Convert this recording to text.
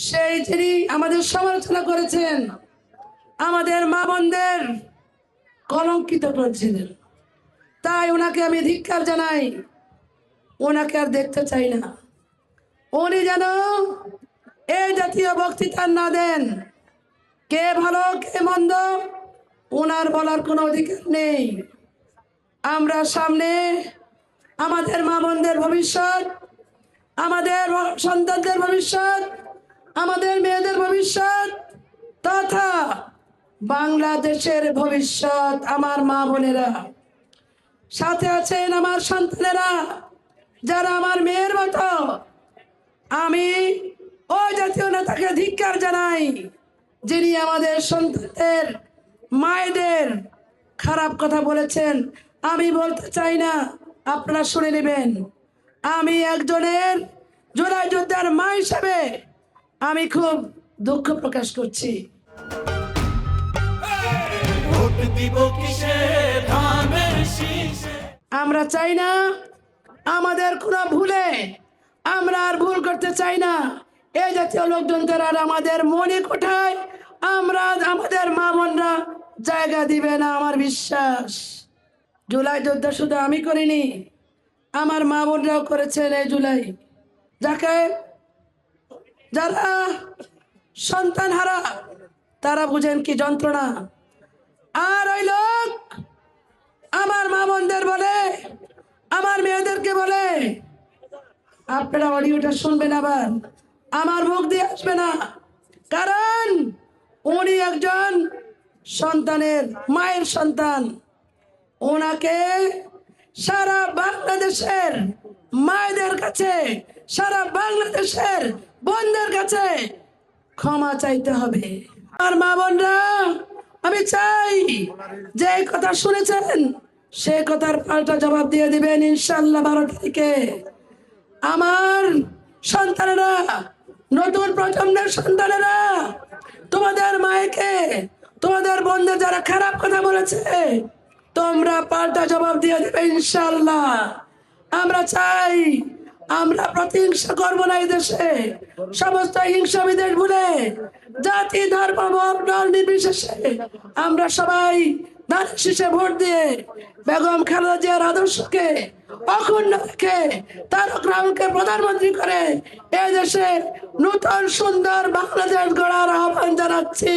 সেই যিনি আমাদের সমালোচনা করেছেন, আমাদের মা বোনদের কলঙ্কিত করেছিলেন, তাই ওনাকে আমি ধিক্কার জানাই। ওনাকে আর দেখতে চাই না। উনি যেন এই জাতীয় বক্তৃতা না দেন। কে ভালো কে মন্দ ওনার বলার কোনো অধিকার নেই। আমরা সামনে আমাদের মা বোনদের ভবিষ্যৎ, আমাদের সন্তানদের ভবিষ্যৎ, আমাদের মেয়েদের ভবিষ্যৎ তথা বাংলাদেশের ভবিষ্যৎ, আমার মা বোনেরা সাথে আছেন, আমার সন্তানেরা যারা আমার মেয়ের মতো। আমি ওই জাতীয় নেতাকে ধিক্কার জানাই যিনি আমাদের সন্তানদের মায়েদের খারাপ কথা বলেছেন। আমি বলতে চাই না, আপনারা শুনে নেবেন। আমি একজনের জুলাই যোদ্ধার মা হিসাবে আমি খুব দুঃখ প্রকাশ করছি। আমরা চাই না আমাদের কোনো ভুলে আমরা আর ভুল করতে চাই না। এই জাতীয় লোকজন তারা আমাদের মনে কোঠায় আমরা আমাদের মা বোনরা জায়গা দিবে না, আমার বিশ্বাস। জুলাই যোদ্ধা শুধু আমি করিনি, আমার মা বোনরাও করেছেন এই জুলাই। যারা সন্তান হারা তারা বুঝেন কি যন্ত্রণা। আর ওই লোক আমার মা বোনদের বলে, আমার মেয়েদেরকে বলে, আপনারা অডিওটা শুনবেন, আবার আমার মুখ দিয়ে আসবে না, কারণ উনি একজন সন্তানের মায়ের সন্তান। ওনাকে সারা বাংলাদেশের মায়েদের কাছে, সারা বাংলাদেশের বোনদের কাছে ক্ষমা চাইতে হবে। আর মা বোনরা, আমি চাই যে কথা শুনেছেন সেই কথার পাল্টা জবাব দিয়ে দিবেন ইনশাআল্লাহ 12 তারিখে। আমার সন্তানেরা, নতুন প্রজন্মের সন্তানেরা, তোমাদের মায়েকে, তোমাদের বোনদের যারা খারাপ কথা বলেছে তোমরা পাল্টা জবাব দিয়ে দেবে ইনশাআল্লাহ। আমরা চাই, আমরা প্রতিহিংসা করব না এই দেশে। সমস্ত হিংসা বিদ্বেষ ভুলে জাতি ধর্ম দল নির্বিশেষে আমরা সবাই ধানের শীষে ভোট দিয়ে বেগম খালেদা জিয়ার আদর্শকে অক্ষুণ্ণ রেখে তারেক রহমানকে প্রধানমন্ত্রী করে এই দেশে নতুন সুন্দর বাংলাদেশ গড়ার আহ্বান জানাচ্ছি।